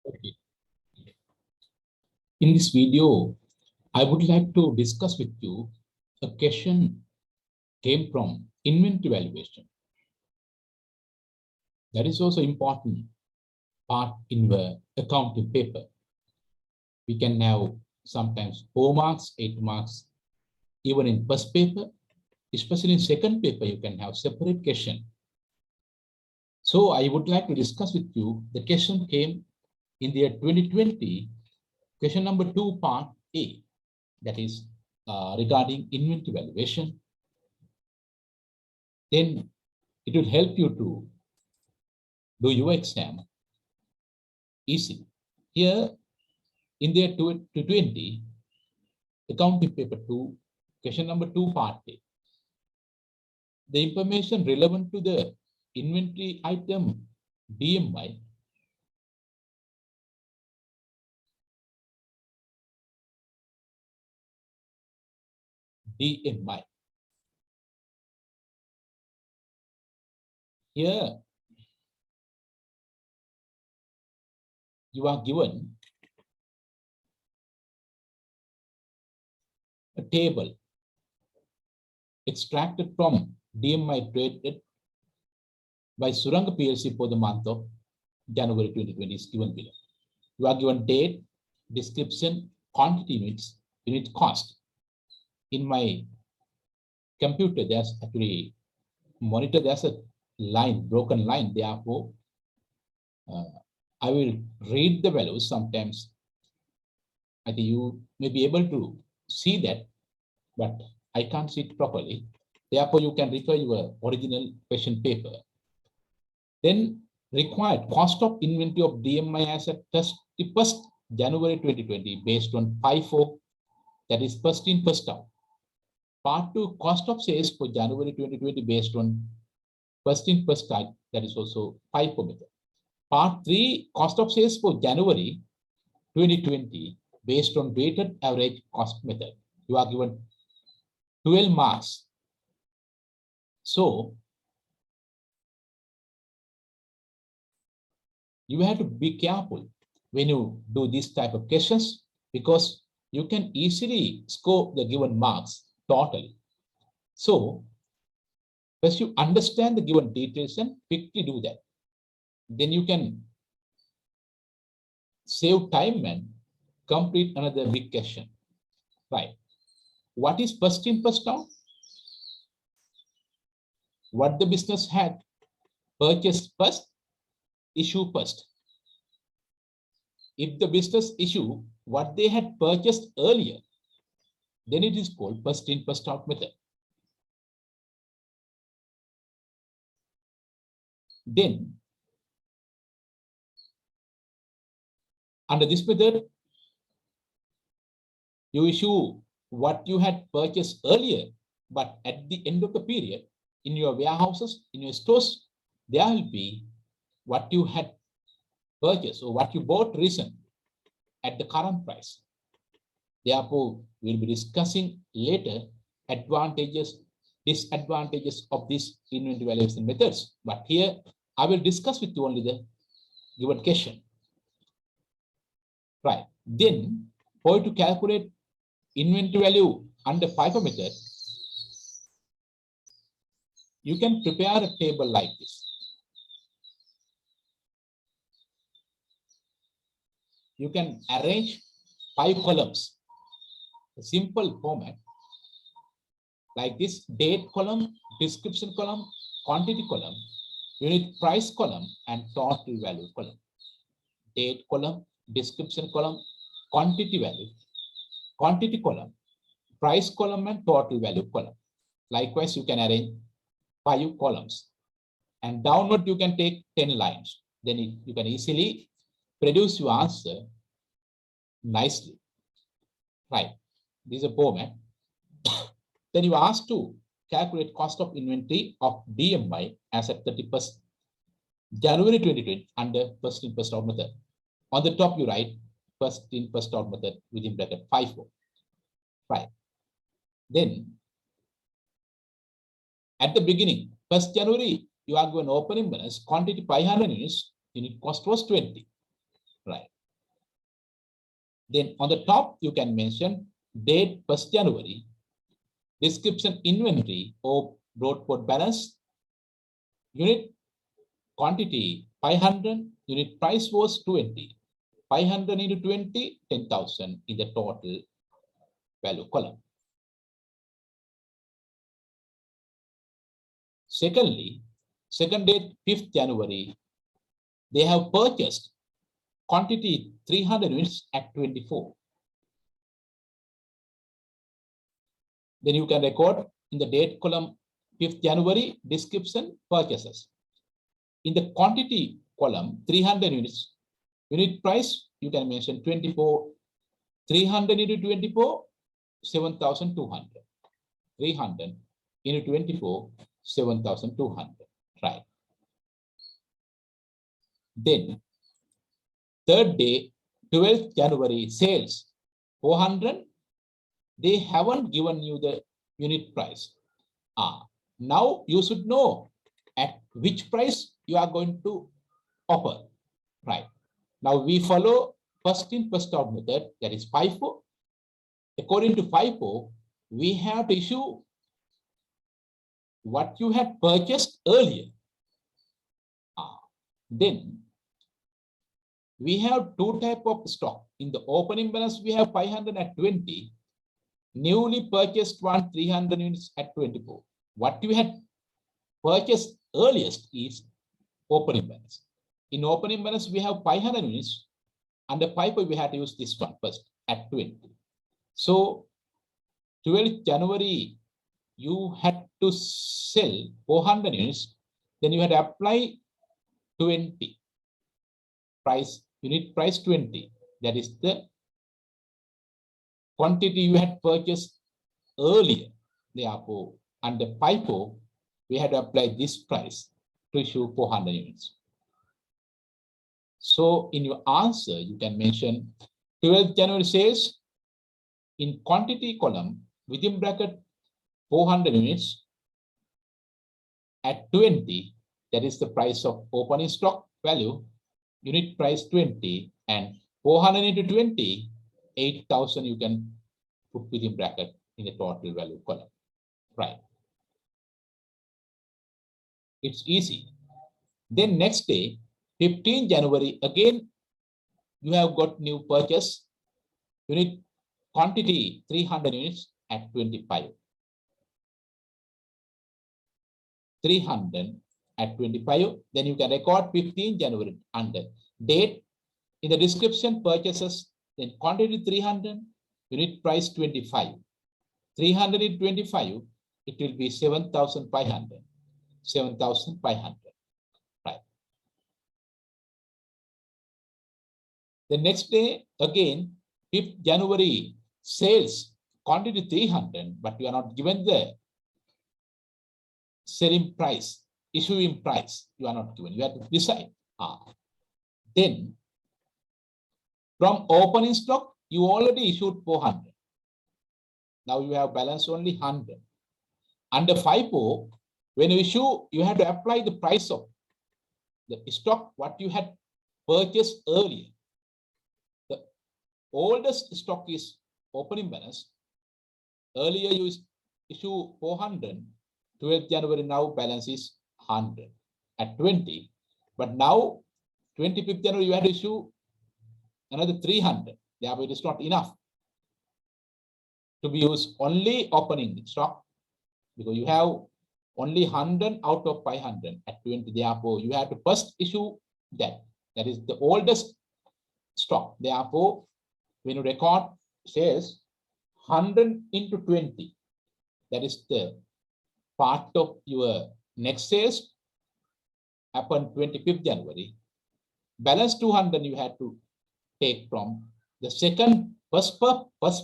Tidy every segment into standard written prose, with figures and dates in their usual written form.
Okay. In this video, I would like to discuss with you a question came from inventory valuation. That is also important part in the accounting paper. We can have sometimes 4 marks, 8 marks, even in first paper, especially in second paper, you can have separate question. So I would like to discuss with you, the question came in the year 2020, question number 2, part A, that is regarding inventory valuation. Then it will help you to do your exam easily. Here in the year 2020, accounting paper 2, question number 2, part A. The information relevant to the inventory item DMI Here you are given a table extracted from DMI traded by Suranga PLC for the month of January 2020 is given below. You are given date, description, quantity units, unit cost. In my computer, there's actually monitor, there's a line, broken line. Therefore, I will read the values. Sometimes I think you may be able to see that, but I can't see it properly. Therefore, you can refer your original question paper. Then required cost of inventory of DMI as at 31st January 2020 based on Fifo, that is first in, first out. Part 2, cost of sales for January 2020 based on first in, first out, that is also Fifo method. Part 3, cost of sales for January 2020 based on weighted average cost method. You are given 12 marks. So you have to be careful when you do this type of questions, because you can easily score the given marks totally. So first you understand the given details and quickly do that. Then you can save time and complete another big question. Right. What is first in, first out? What the business had purchased first, issue first. If the business issue what they had purchased earlier, then it is called first in, first out method. Then under this method, you issue what you had purchased earlier, but at the end of the period, in your warehouses, in your stores, there will be what you had purchased or what you bought recently at the current price. Therefore, we'll be discussing later advantages, disadvantages of these inventory valuation methods. But here, I will discuss with you only the given question. Right. Then, for you to calculate inventory value under Fifo method, you can prepare a table like this. You can arrange 5 columns, a simple format like this: date column, description column, quantity column, unit price column, and total value column. Date column, description column, quantity value, quantity column, price column, and total value column. Likewise, you can arrange 5 columns, and downward you can take 10 lines. Then you can easily produce your answer nicely. Right. This is a format. Then you are asked to calculate cost of inventory of DMI as at 31st January 2020 under first in, first out method. On the top, you write first in, first out method within bracket Fifo. Right. Then at the beginning, 1st January, you are given opening balance, quantity 500 units, unit cost was 20. Right. Then on the top, you can mention date 1st January, description inventory or broad port balance, unit quantity 500, unit price was 20. 500 into 20, 10,000 in the total value column. Secondly, second date 5th January, they have purchased quantity 300 units at 24. Then you can record in the date column 5th January, description purchases. In the quantity column 300 units, unit price you can mention 24. 300 into 24, 7,200. 300 into 24, 7,200. Right. Then third day, 12th January, sales 400. They haven't given you the unit price. Now you should know at which price you are going to offer. Right. Now we follow first in, first out method, that is Fifo. According to Fifo, we have to issue what you had purchased earlier. Then we have two types of stock. In the opening balance, we have 500 at 20. Newly purchased one 300 units at 24. What you had purchased earliest is opening balance. In opening balance, we have 500 units. Under Fifo, we had to use this one first at 20. So 12th January, you had to sell 400 units. Then you had to apply 20 price, unit price 20. That is the quantity you had purchased earlier. Therefore, under Fifo, we had to apply this price to issue 400 units. So in your answer, you can mention 12th January sales in quantity column within bracket 400 units at 20. That is the price of opening stock value, unit price 20, and 400 into 20, 8,000 you can put within bracket in the total value column. Right. It's easy. Then next day, 15 January, again, you have got new purchase, unit quantity 300 units at 25. 300 at 25. Then you can record 15 January under date. In the description, purchases, then quantity 300, unit price 25. 300 in 25, it will be 7,500. 7,500. Right. The next day, again, 5th January, sales, quantity 300, but you are not given the selling price, issuing price. You are not given. You have to decide. Then, from opening stock, you already issued 400. Now you have balance only 100. Under Fifo, when you issue, you have to apply the price of the stock, what you had purchased earlier. The oldest stock is opening balance. Earlier you issue 400, 12th January, now balance is 100 at 20. But now, 25th January, you have to issue another 300. Therefore, it is not enough to be used only opening stock, because you have only 100 out of 500 at 20. Therefore, you have to first issue that. That is the oldest stock. Therefore, when you record sales 100 into 20, that is the part of your next sales upon 25th January. Balance 200 you had to take from the first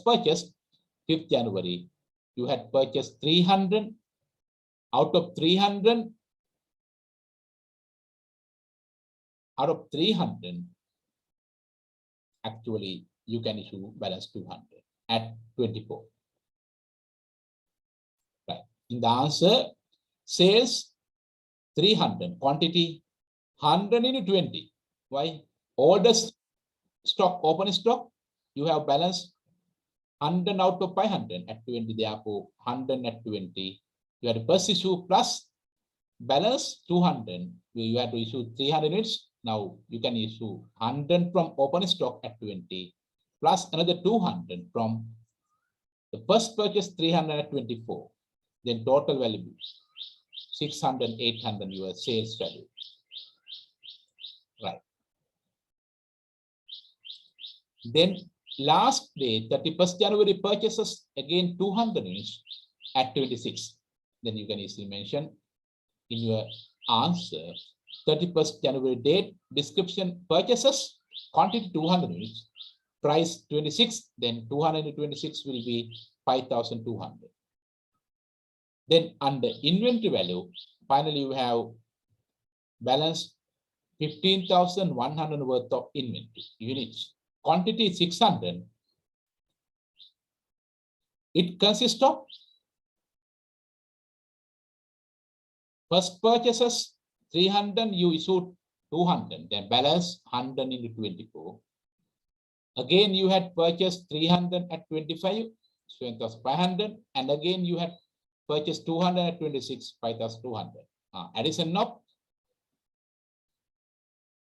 purchase 5th January. You had purchased 300. Out of 300, actually, you can issue balance 200 at 24. Right. In the answer, sales 300, quantity 100 into 20. Why? Oldest stock, open stock, you have balance 100 out of 500 at 20, therefore 100 at 20. You have to first issue plus balance 200. You have to issue 300 units. Now you can issue 100 from open stock at 20 plus another 200 from the first purchase 300 at 24. Then total value 600, 800 your sales value. Right. Then last day 31st January purchases again 200 units at 26. Then you can easily mention in your answer 31st January date, description purchases, quantity 200 units, price 26, then 226 will be 5,200. Then under inventory value, finally you have balance 15,100 worth of inventory units. Quantity 600. It consists of first purchases 300, you issued 200, then balance 100 into 24. Again, you had purchased 300 at 25, 7,500, and again you had purchased 200 at 26, 5,200. Addition of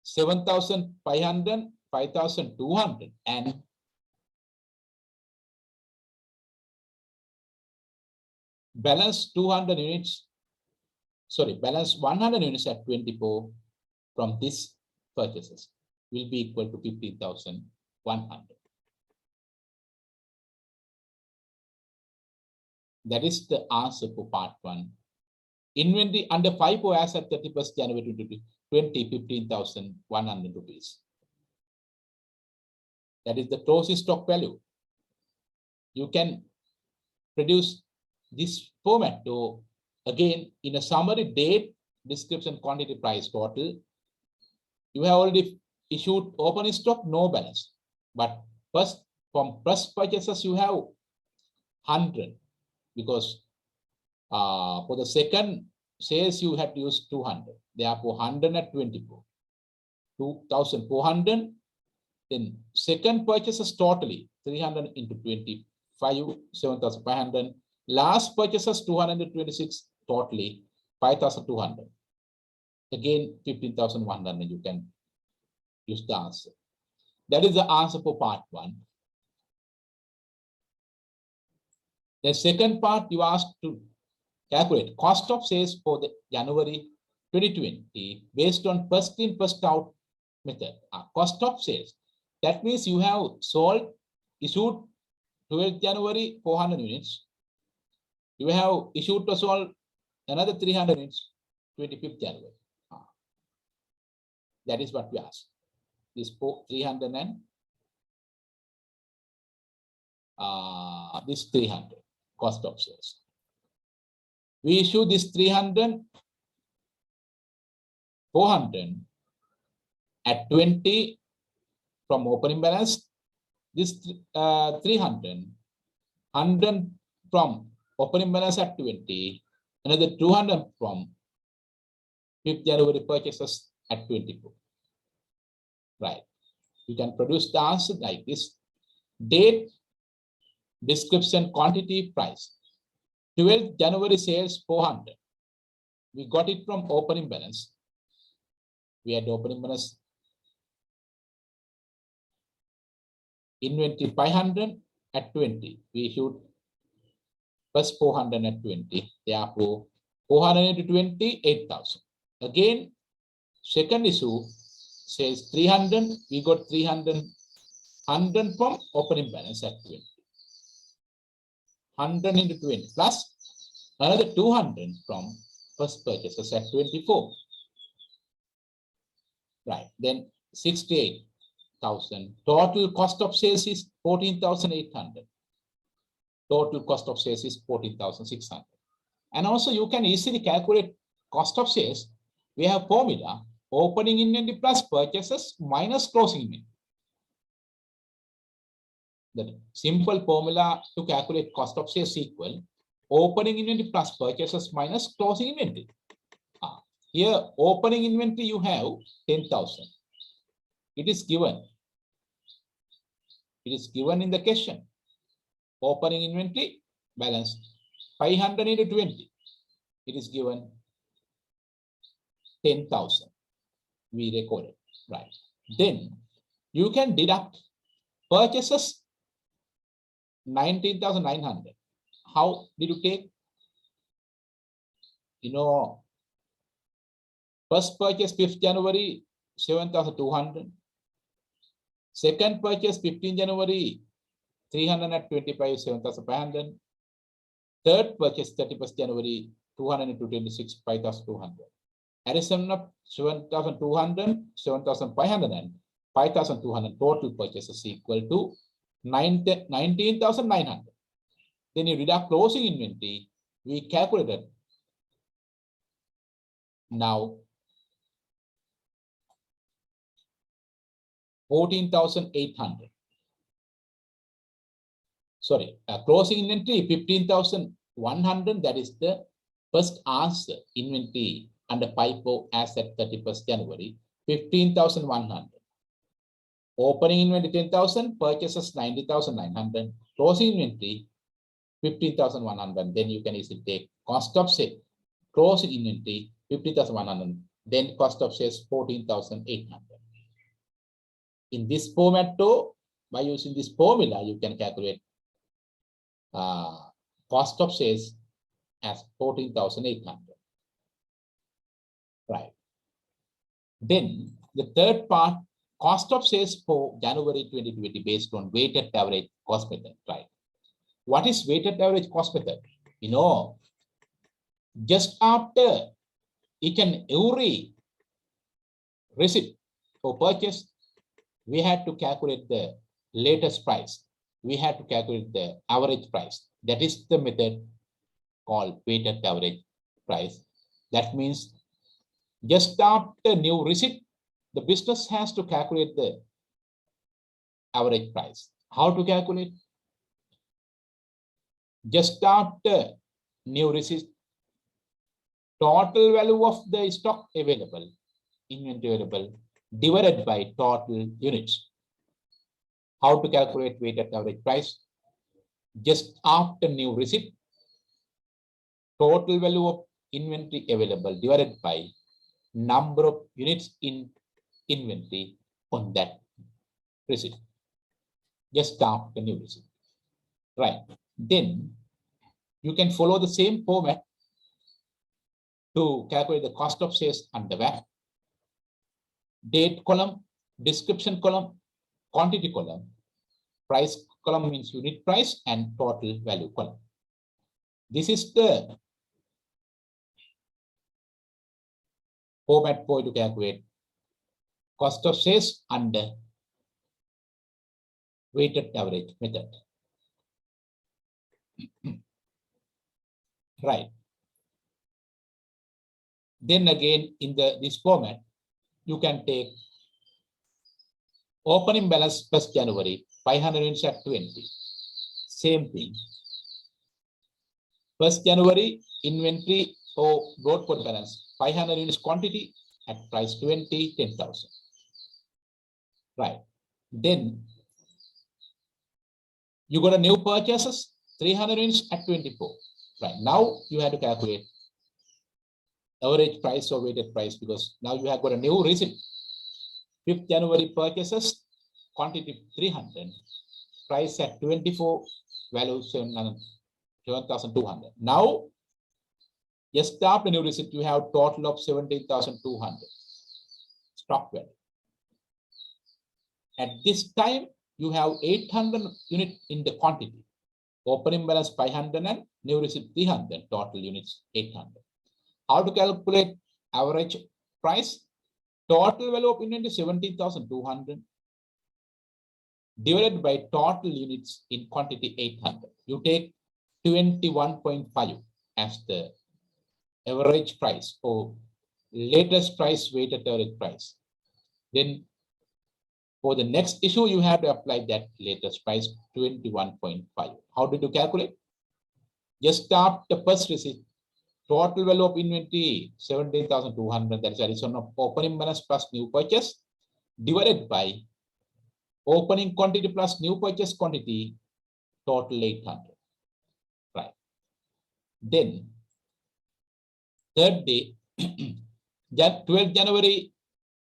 7,500, 5,200, and balance 200 units. Sorry, balance 100 units at 24 from this purchases will be equal to 15,100. That is the answer for part 1. Inventory under Fifo as at 31st January 2020, 15,100 rupees. That is the closing stock value. You can produce this format to again in a summary date, description, quantity, price, total. You have already issued open stock, no balance. But first from first purchases you have 100 because for the second sales you had to use 200. Therefore 100 at 24, 2,400. Then second purchases totally 300 into 25, 7,500. Last purchases 226 totally 5,200. Again 15,100. You can use the answer. That is the answer for part 1. The second part you asked to calculate cost of sales for the January 2020 based on first in first out method. Cost of sales. That means you have sold, issued 12th January 400 units. You have issued to sold another 300 units 25th January. That is what we asked. This 300 and this 300 cost of sales. We issue this 300, 400 at 20 from opening balance. This 300, 100 from opening balance at 20, another 200 from 5th January purchases at 24. Right. You can produce the answer like this. Date, description, quantity, price. 12th January sales 400. We got it from opening balance. We had opening balance. Inventory 500 at 20. We issued plus 400 at 20. Therefore, 400 into 20, 8,000. Again, second issue says 300. We got 300, 100 from opening balance at 20. 100 into 20 plus another 200 from first purchases at 24. Right. Then 68,000. Total cost of sales is 14,800. Total cost of sales is 14,600. And also you can easily calculate cost of sales. We have formula opening inventory plus purchases minus closing inventory. The simple formula to calculate cost of sales equal opening inventory plus purchases minus closing inventory. Here opening inventory you have 10,000. It is given It is given in the question. Opening inventory balance 500 into 20. It is given 10,000. We recorded, right? Then you can deduct purchases 19,900. How did you take? First purchase 5th January, 7,200. Second purchase 15 January, 325, 7,500. Third purchase 31st January, 226, 5,200. Addition of 7,200, 7,500 and 5,200 total purchases equal to 19,900. Then you deduct closing inventory. We calculated now 14,800. Sorry, closing inventory 15,100. That is the first answer. Inventory under Fifo as at 31st January 15,100. Opening inventory 10,000, purchases 90,900, closing inventory 15,100. Then you can easily take cost of sale. Closing inventory 50,100. Then cost of sales 14,800. In this format too, by using this formula, you can calculate cost of sales as 14,800. Right. Then the third part, cost of sales for January 2020 based on weighted average cost method. Right. What is weighted average cost method? Just after each and every receipt for purchase, we had to calculate the latest price. We had to calculate the average price. That is the method called weighted average price. That means just after new receipt, the business has to calculate the average price. How to calculate? Just after new receipt, total value of the stock available, inventory available, divided by total units. How to calculate weighted average price? Just after new receipt, total value of inventory available divided by number of units in inventory on that receipt. Just after new receipt. Right. Then you can follow the same format to calculate the cost of sales under VAT. Date column, description column, quantity column, price column means unit price, and total value column. This is the format for you to calculate cost of sales under weighted average method. Right. Then again, in this format, you can take opening balance 1st January, 500 units at 20. Same thing. 1st January, inventory or broad code balance, 500 units quantity at price 20, 10,000. Right. Then you got a new purchases, 300 units at 24. Right. Now you have to calculate average price or weighted price, because now you have got a new receipt. 5th January purchases, quantity 300, price at 24, value 7,200. Now, just after new receipt, you have total of 17,200 stock value. At this time, you have 800 units in the quantity. Opening balance 500 and new receipt 300, total units 800. How to calculate average price? Total value of inventory 17,200 divided by total units in quantity 800. You take 21.5 as the average price or latest price weighted average price. Then for the next issue, you have to apply that latest price 21.5. How did you calculate? Just after first receipt, total value of inventory 17,200. That is addition of opening balance plus new purchase divided by Opening quantity plus new purchase quantity, total 800. Right. Then, third day, 12th January,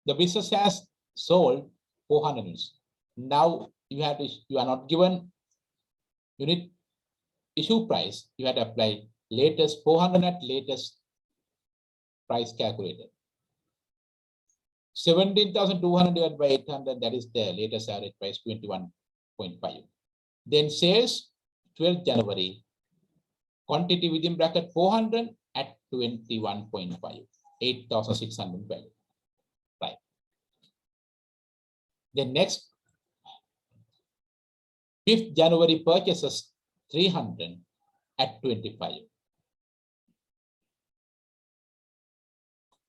the business has sold 400 units. Now you are not given unit issue price. You have to apply latest 400 at latest price calculated. 17,200 divided by 800, that is the latest average price, 21.5. Then sales, 12th January, quantity within bracket 400 at 21.5, 8,600 value. Right. Then next, 5th January purchases 300 at 25.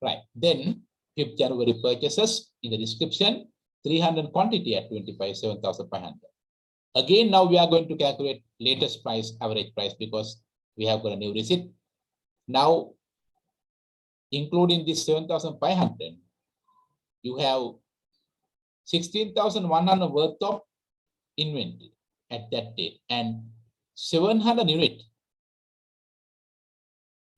Right. Then 5th January purchases in the description 300 quantity at 25, 7,500. Again, now we are going to calculate latest price, average price, because we have got a new receipt. Now, including this 7,500, you have 16,100 worth of inventory at that date and 700 unit.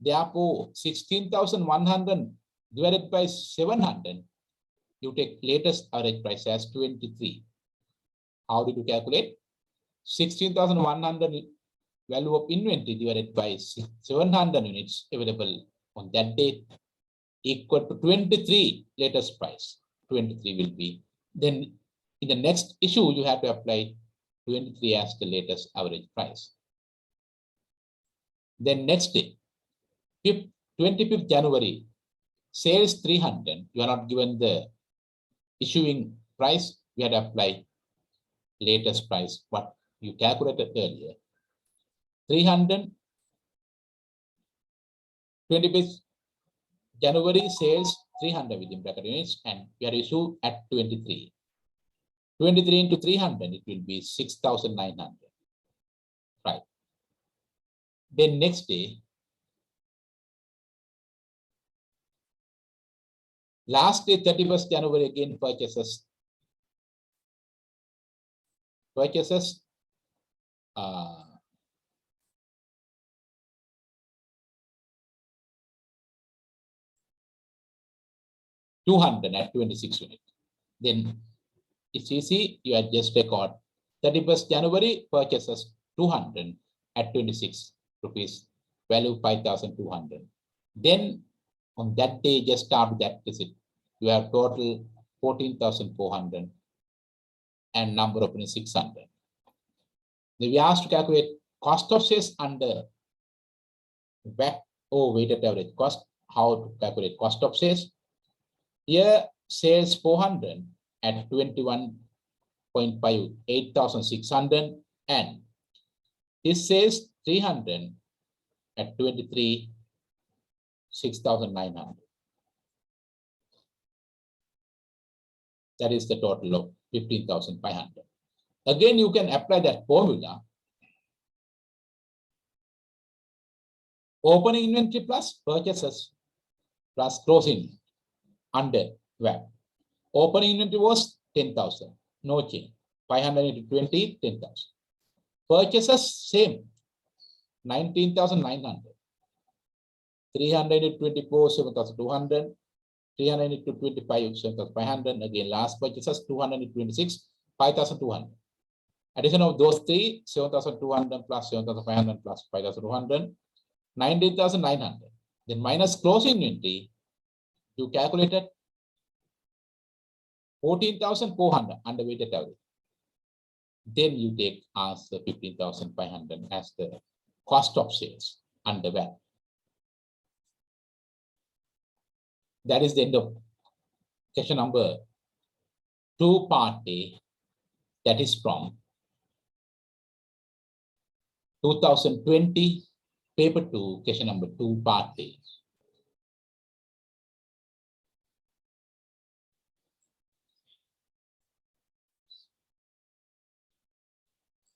Therefore, 16,100 divided by 700, you take latest average price as 23. How did you calculate? 16,100 value of inventory divided by 700 units available on that date equal to 23 latest price. 23 will be. Then in the next issue, you have to apply 23 as the latest average price. Then next day, 25th January, sales 300. You are not given the issuing price. We have to apply latest price, what you calculated earlier. 300, 25th January sales 300 within bracket units, and we are issued at 23. 23 into 300, it will be 6,900. Right. Then next day, last day, 31st January, again purchases 200 at 26 units. Then it's easy, you have just record 31st January purchases 200 at 26 rupees, value 5,200. Then on that day, just start that visit. You have total 14,400 and number of units 600. Then we asked to calculate cost of sales under back or weighted average cost. How to calculate cost of sales? Here, sales 400 at 21.5, 8,600, and this says 300 at 23, 6,900. That is the total of 15,500. Again, you can apply that formula. Opening inventory plus purchases plus closing under WAP. Opening inventory was 10,000, no change. 500 into 20, 10,000. Purchases same, 19,900. 300 into 24, 7,200. 300 into 25, 7,500. Again, last purchases 200 into 26, 5,200. Addition of those three, 7,200 plus 7,500 plus 5,200, 19,900. Then minus closing inventory, you calculated 14,400 under weighted average. Then you take as the 15,500 as the cost of sales under VAT. That is the end of question number 2, part A. That is from 2020, paper 2, question number 2, part A.